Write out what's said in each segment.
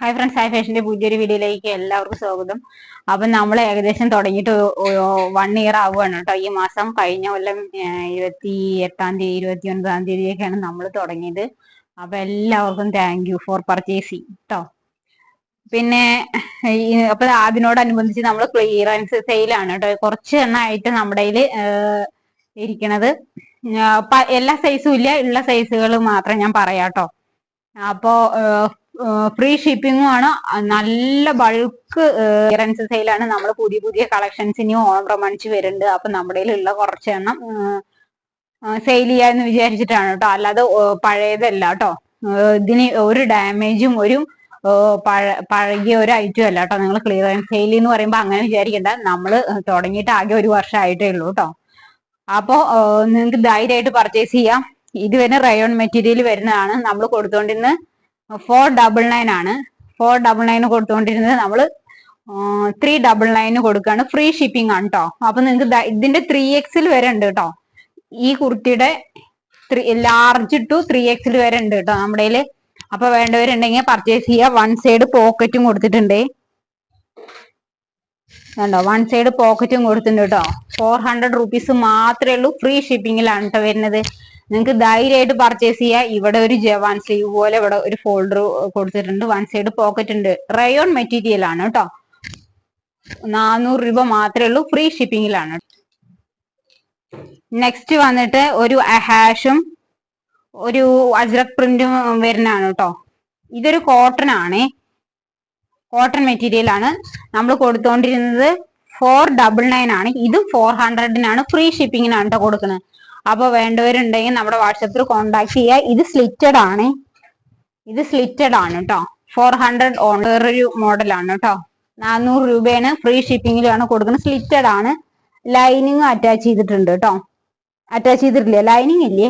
Hi friends, hi ഫാഷന്റെ പുതിയൊരു വീഡിയോയിലേക്ക് എല്ലാവർക്കും സ്വാഗതം. അപ്പൊ നമ്മൾ ഏകദേശം തുടങ്ങിയിട്ട് 1 ഇയർ ആവുകയാണ് കേട്ടോ. ഈ മാസം കഴിഞ്ഞ കൊല്ലം 28-ാം തീയതി 29-ാം തീയതിയൊക്കെയാണ് നമ്മൾ തുടങ്ങിയത്. അപ്പൊ എല്ലാവർക്കും താങ്ക് യു ഫോർ പർച്ചേസിങ് കേട്ടോ. പിന്നെ അപ്പൊ അതിനോടനുബന്ധിച്ച് നമ്മൾ ക്ലിയറൻസ് സെയിലാണ് കേട്ടോ. കുറച്ച് എണ്ണമായിട്ട് നമ്മുടെ കയ്യിൽ ഇരിക്കണത്. എല്ലാ സൈസും ഇല്ല, ഉള്ള സൈസുകൾ മാത്രം ഞാൻ പറയാം കേട്ടോ. അപ്പോ ഫ്രീ ഷിപ്പിംഗും ആണ്. നല്ല ബൾക്ക് ക്ലിയറൻസ് സെയിലാണ്. നമ്മൾ പുതിയ പുതിയ കളക്ഷൻസ് ഇനി ഓണം പ്രമാണിച്ച് വരുന്നുണ്ട്. അപ്പൊ നമ്മുടെ കയ്യിലുള്ള കുറച്ചെണ്ണം സെയിൽ ചെയ്യാന്ന് വിചാരിച്ചിട്ടാണ് കേട്ടോ. അല്ലാതെ പഴയതല്ല കേട്ടോ. ഇതിന് ഒരു ഡാമേജും ഒരു പഴകിയ ഒരു ഐറ്റം അല്ല കേട്ടോ. നിങ്ങൾ ക്ലിയറൻസ് സെയിൽ എന്ന് പറയുമ്പോൾ അങ്ങനെ വിചാരിക്കണ്ട. നമ്മൾ തുടങ്ങിയിട്ട് ആകെ 1 വർഷമായിട്ടേ ഉള്ളൂ കേട്ടോ. അപ്പോ നിങ്ങൾക്ക് ധൈര്യമായിട്ട് പർച്ചേസ് ചെയ്യാം. ഇത് വരുന്ന റയോൺ മെറ്റീരിയൽ വരുന്നതാണ്. നമ്മൾ കൊടുത്തോണ്ടിരുന്നത് 499 ആണ്. 499 കൊടുത്തുകൊണ്ടിരുന്നത് നമ്മൾ 399 കൊടുക്കാണ്. ഫ്രീ ഷിപ്പിംഗ് ആണ് കേട്ടോ. അപ്പൊ നിങ്ങൾക്ക് ഇതിന്റെ 3XL വരെ ഉണ്ട് കേട്ടോ. ഈ കുർത്തിയുടെ ലാർജ് ടു 3XL വരെ ഉണ്ട് കേട്ടോ നമ്മുടെ കയ്യില്. അപ്പൊ വേണ്ടവരുണ്ടെങ്കിൽ പർച്ചേസ് ചെയ്യുക. 1 സൈഡ് പോക്കറ്റും കൊടുത്തിട്ടുണ്ട് കണ്ടോ. 1 സൈഡ് പോക്കറ്റും കൊടുത്തിട്ടുണ്ട് കേട്ടോ. 400 റുപ്പീസ് മാത്രമേ ഉള്ളൂ. ഫ്രീ ഷിപ്പിംഗിലാണ് കേട്ടോ വരുന്നത്. നിങ്ങൾക്ക് ധൈര്യമായിട്ട് പർച്ചേസ് ചെയ്യാം. ഇവിടെ ഒരു ജവാൻ സ്ലീവ് പോലെ ഇവിടെ ഒരു ഫോൾഡർ കൊടുത്തിട്ടുണ്ട്. 1 സൈഡ് പോക്കറ്റ് ഉണ്ട്. റയോൺ മെറ്റീരിയൽ ആണ് കേട്ടോ. 400 രൂപ മാത്രമേ ഉള്ളൂ. ഫ്രീ ഷിപ്പിംഗിലാണ്. നെക്സ്റ്റ് വന്നിട്ട് ഒരു ഹാഷും ഒരു അജ്രക് പ്രിന്റും വരുന്നതാണ് കേട്ടോ. ഇതൊരു കോട്ടൺ ആണ്. കോട്ടൺ മെറ്റീരിയൽ ആണ്. നമ്മൾ കൊടുത്തോണ്ടിരുന്നത് 499 ആണ്. ഇതും 400-നാണ്. ഫ്രീ ഷിപ്പിങ്ങിനാണ് കേട്ടോ കൊടുക്കുന്നത്. അപ്പൊ വേണ്ടവരുണ്ടെങ്കിൽ നമ്മുടെ വാട്സപ്പിൽ കോണ്ടാക്ട് ചെയ്യുക. ഇത് സ്ലിറ്റഡ് ആണ്. ഇത് സ്ലിറ്റഡ് ആണ് കേട്ടോ. 400 ഓൺ വേറൊരു മോഡലാണ് കേട്ടോ. 400 രൂപയാണ്. ഫ്രീ ഷിപ്പിങ്ങിലാണ് കൊടുക്കുന്നത്. സ്ലിറ്റഡ് ആണ്. ലൈനിങ് അറ്റാച്ച് ചെയ്തിട്ടുണ്ട് കേട്ടോ. അറ്റാച്ച് ചെയ്തിട്ടില്ലേ? ലൈനിങ് ഇല്ലേ?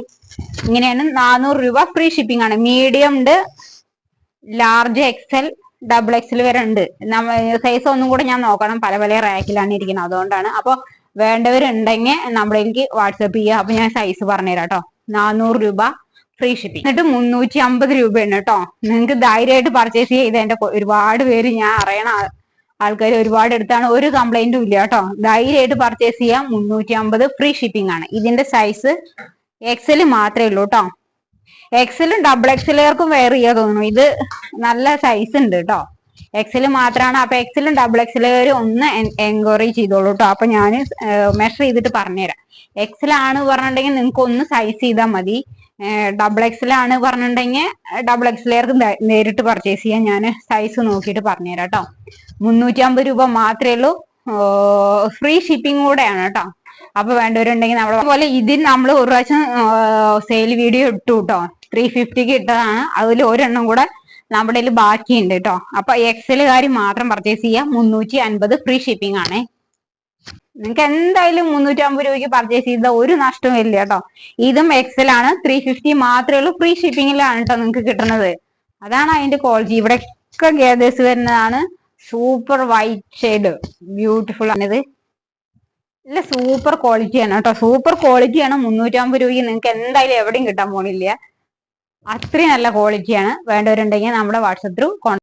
ഇങ്ങനെയാണ്. 400 രൂപ. ഫ്രീ ഷിപ്പിംഗ് ആണ്. മീഡിയം ഉണ്ട്, ലാർജ് XL, XXL വരെ ഉണ്ട്. സൈസ് ഒന്നും കൂടെ ഞാൻ നോക്കണം. പല പല റാക്കിലാണ് ഇരിക്കുന്നത്, അതുകൊണ്ടാണ്. അപ്പൊ വേണ്ടവരുണ്ടെങ്കിൽ നമ്മളിലേക്ക് വാട്സപ്പ് ചെയ്യുക. അപ്പൊ ഞാൻ സൈസ് പറഞ്ഞുതരാം കേട്ടോ. 400 രൂപ ഫ്രീ ഷിപ്പിംഗ്. എന്നിട്ട് 350 രൂപയാണ് കേട്ടോ. നിങ്ങൾക്ക് ധൈര്യമായിട്ട് പർച്ചേസ് ചെയ്ത് എന്റെ ഒരുപാട് പേര് ഞാൻ അറിയണ ആൾക്കാർ ഒരുപാട് എടുത്താണ്. ഒരു കംപ്ലൈന്റും ഇല്ല കേട്ടോ. ധൈര്യമായിട്ട് പർച്ചേസ് ചെയ്യാം. 350 ഫ്രീ ഷിപ്പിംഗ് ആണ്. ഇതിന്റെ സൈസ് XL മാത്രമേ ഉള്ളൂ കേട്ടോ. XL-ഉം XXL-കാർക്കും വെയർ ചെയ്യാൻ തോന്നുന്നു. ഇത് നല്ല സൈസ് ഉണ്ട് കേട്ടോ. XL മാത്രമാണ്. അപ്പൊ XL-ഉം XXL-കാരും ഒന്ന് എൻക്വയറി ചെയ്തോളൂ കേട്ടോ. അപ്പൊ ഞാൻ മെഷർ ചെയ്തിട്ട് പറഞ്ഞുതരാം. XL ആണ് പറഞ്ഞിട്ടുണ്ടെങ്കിൽ നിങ്ങൾക്ക് ഒന്ന് സൈസ് ചെയ്താൽ മതി. XXL ആണ് പറഞ്ഞിട്ടുണ്ടെങ്കിൽ XXL-കാർക്ക് നേരിട്ട് പർച്ചേസ് ചെയ്യാൻ ഞാൻ സൈസ് നോക്കിയിട്ട് പറഞ്ഞുതരാം കേട്ടോ. 350 രൂപ മാത്രമേ ഉള്ളൂ. ഫ്രീ ഷിപ്പിംഗ് കൂടെയാണ് കേട്ടോ. അപ്പൊ വേണ്ടവരുണ്ടെങ്കിൽ നമ്മുടെ പോലെ ഇതിൽ നമ്മൾ ഒരു പ്രാവശ്യം സെയിൽ വീഡിയോ ഇട്ടു കേട്ടോ. 350-ക്ക് ഇട്ടതാണ്. അതിൽ ഒരെണ്ണം കൂടെ നമ്മുടെ കയ്യിൽ ബാക്കിയുണ്ട് കേട്ടോ. അപ്പൊ XL-കാർ മാത്രം പർച്ചേസ് ചെയ്യാം. 350 ഫ്രീ ഷിപ്പിംഗ് ആണ്. നിങ്ങൾക്ക് എന്തായാലും 350 രൂപയ്ക്ക് പർച്ചേസ് ചെയ്ത ഒരു നഷ്ടവും ഇല്ല കേട്ടോ. ഇതും XL ആണ്. 350 മാത്രമേ ഉള്ളൂ. ഫ്രീ ഷിപ്പിംഗിലാണ് കേട്ടോ നിങ്ങൾക്ക് കിട്ടുന്നത്. അതാണ് അതിന്റെ ക്വാളിറ്റി. ഇവിടെ ഒക്കെ ഗേദേഴ്സ് വരുന്നതാണ്. സൂപ്പർ വൈറ്റ് ഷെയ്ഡ്, ബ്യൂട്ടിഫുൾ ആണിത്. ഇല്ല, സൂപ്പർ ക്വാളിറ്റിയാണ് കേട്ടോ. സൂപ്പർ ക്വാളിറ്റിയാണ്. 350 രൂപയ്ക്ക് നിങ്ങൾക്ക് എന്തായാലും എവിടെയും കിട്ടാൻ പോണില്ല. അത്രയും നല്ല ക്വാളിറ്റിയാണ്. വേണ്ടവരുണ്ടെങ്കിൽ നമ്മുടെ വാട്സപ്പ് ത്രൂ